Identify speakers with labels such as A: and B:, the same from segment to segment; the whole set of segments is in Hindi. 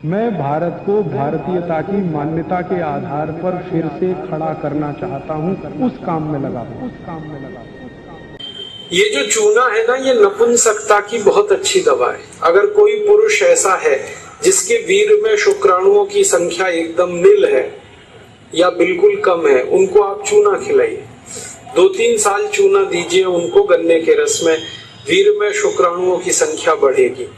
A: मैं भारत को भारतीयता की मान्यता के आधार पर फिर से खड़ा करना चाहता हूं, उस काम में लगा हूं।
B: ये जो चूना है ना, ये नपुंसकता की बहुत अच्छी दवा है। अगर कोई पुरुष ऐसा है जिसके वीर्य में शुक्राणुओं की संख्या एकदम नील है या बिल्कुल कम है, उनको आप चूना खिलाइए। 2-3 साल चूना दीजिए उनको गन्ने के रस में, वीर्य में शुक्राणुओं की संख्या बढ़ेगी।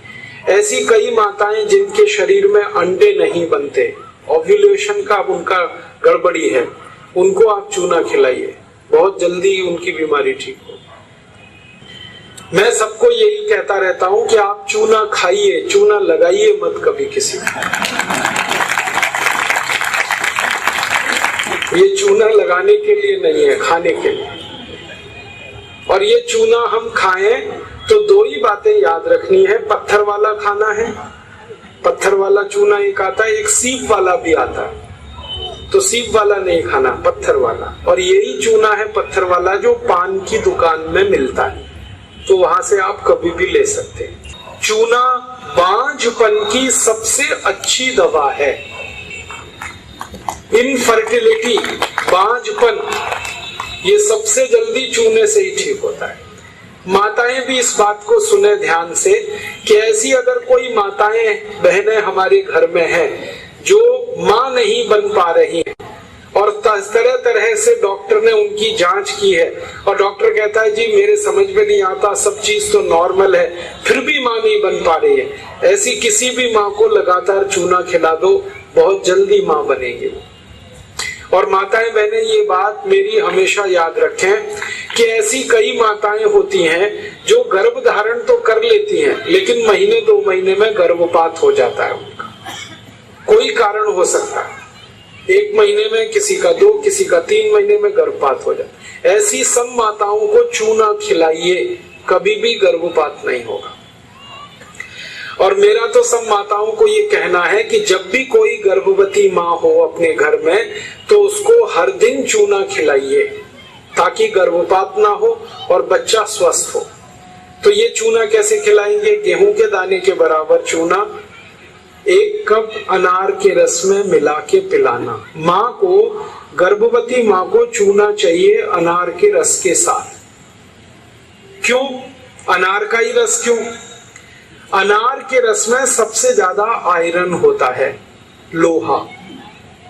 B: ऐसी कई माताएं जिनके शरीर में अंडे नहीं बनते, ओव्यूलेशन का उनका गड़बड़ी है, उनको आप चूना खिलाइए, बहुत जल्दी उनकी बीमारी ठीक हो। मैं सबको यही कहता रहता हूं कि आप चूना खाइए, चूना लगाइए मत कभी किसी को। ये चूना लगाने के लिए नहीं है, खाने के लिए। और ये चूना हम खाएं तो 2 ही बातें याद रखनी है। पत्थर वाला खाना है, पत्थर वाला चूना एक आता है, एक सीप वाला भी आता है। तो सीप वाला नहीं खाना, पत्थर वाला। और यही चूना है पत्थर वाला जो पान की दुकान में मिलता है, तो वहां से आप कभी भी ले सकते हैं। चूना बांझपन की सबसे अच्छी दवा है। इनफर्टिलिटी, बांझपन, ये सबसे जल्दी चूने से ही ठीक होता है। माताएं भी इस बात को सुने ध्यान से कि ऐसी अगर कोई माताएं बहनें हमारे घर में हैं जो मां नहीं बन पा रही हैं और तरह तरह से डॉक्टर ने उनकी जांच की है और डॉक्टर कहता है जी मेरे समझ में नहीं आता, सब चीज तो नॉर्मल है, फिर भी मां नहीं बन पा रही है, ऐसी किसी भी मां को लगातार चूना खिला दो, बहुत जल्दी मां बनेगी। और माताएं बहनें ये बात मेरी हमेशा याद रखें कि ऐसी कई माताएं होती हैं जो गर्भ धारण तो कर लेती हैं लेकिन महीने 2 महीने में गर्भपात हो जाता है उनका। कोई कारण हो सकता है, 1 महीने में, किसी का 2, किसी का 3 महीने में गर्भपात हो जाता है। ऐसी सब माताओं को चूना खिलाइए, कभी भी गर्भपात नहीं होगा। और मेरा तो सब माताओं को ये कहना है कि जब भी कोई गर्भवती माँ हो अपने घर में तो उसको हर दिन चूना खिलाइए ताकि गर्भपात ना हो और बच्चा स्वस्थ हो। तो ये चूना कैसे खिलाएंगे? गेहूं के दाने के बराबर चूना 1 कप अनार के रस में मिला के पिलाना। माँ को, गर्भवती माँ को चूना चाहिए अनार के रस के साथ। क्यों अनार का ही रस? क्यों? अनार के रस में सबसे ज्यादा आयरन होता है, लोहा,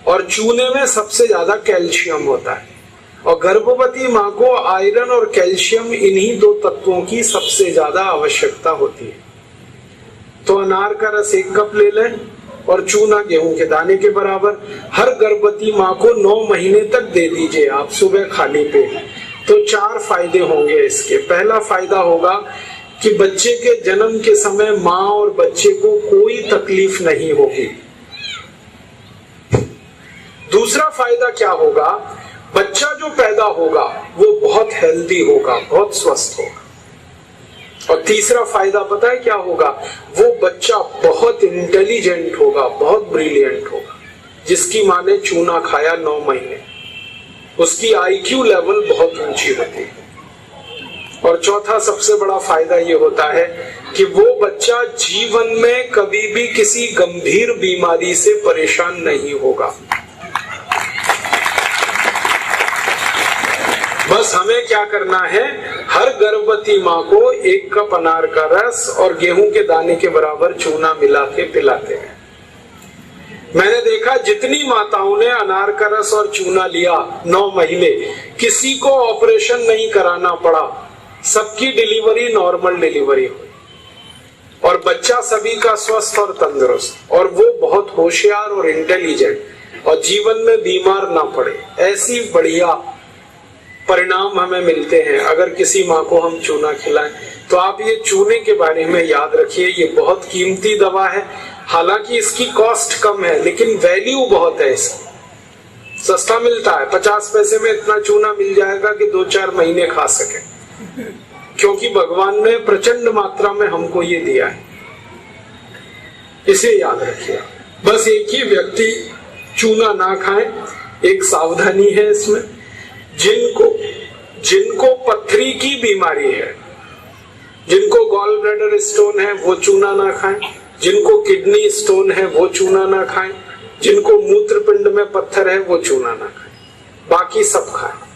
B: और चूने में सबसे ज्यादा कैल्शियम होता है। और गर्भवती माँ को आयरन और कैल्शियम, इन्हीं 2 तत्वों की सबसे ज्यादा आवश्यकता होती है। तो अनार का रस 1 कप ले लें और चूना गेहूं के दाने के बराबर हर गर्भवती माँ को 9 महीने तक दे दीजिए आप सुबह खाली पेट। तो 4 फायदे होंगे इसके। पहला फायदा होगा कि बच्चे के जन्म के समय माँ और बच्चे को कोई तकलीफ नहीं होगी। दूसरा फायदा क्या होगा? बच्चा जो पैदा होगा वो बहुत हेल्दी होगा, बहुत स्वस्थ होगा। और तीसरा फायदा पता है क्या होगा? वो बच्चा बहुत इंटेलिजेंट होगा, बहुत ब्रिलियंट होगा। जिसकी माँ ने चूना खाया 9 महीने, उसकी IQ लेवल बहुत ऊंची होती है। और चौथा सबसे बड़ा फायदा ये होता है कि वो बच्चा जीवन में कभी भी किसी गंभीर बीमारी से परेशान नहीं होगा। बस हमें क्या करना है? हर गर्भवती माँ को 1 कप अनार का रस और गेहूं के दाने के बराबर चूना मिला के पिलाते हैं। मैंने देखा जितनी माताओं ने अनार का रस और चूना लिया 9 महीने, किसी को ऑपरेशन नहीं कराना पड़ा, सबकी डिलीवरी नॉर्मल डिलीवरी हुई और बच्चा सभी का स्वस्थ और तंदुरुस्त, और वो बहुत होशियार और इंटेलिजेंट और जीवन में बीमार ना पड़े। ऐसी बढ़िया परिणाम हमें मिलते हैं अगर किसी माँ को हम चूना खिलाएं। तो आप ये चूने के बारे में याद रखिए, ये बहुत कीमती दवा है। हालांकि इसकी कॉस्ट कम है लेकिन वैल्यू बहुत है इसकी। सस्ता मिलता है, 50 पैसे में इतना चूना मिल जाएगा कि 2-4 महीने खा सके, क्योंकि भगवान ने प्रचंड मात्रा में हमको ये दिया है। इसे याद रखिए। बस एक ही व्यक्ति चूना ना खाएं, एक सावधानी है इसमें। जिनको पथरी की बीमारी है, जिनको गॉल ब्लैडर स्टोन है, वो चूना ना खाएं। जिनको किडनी स्टोन है वो चूना ना खाएं, जिनको मूत्रपिंड में पत्थर है वो चूना ना खाएं, बाकी सब खाएं।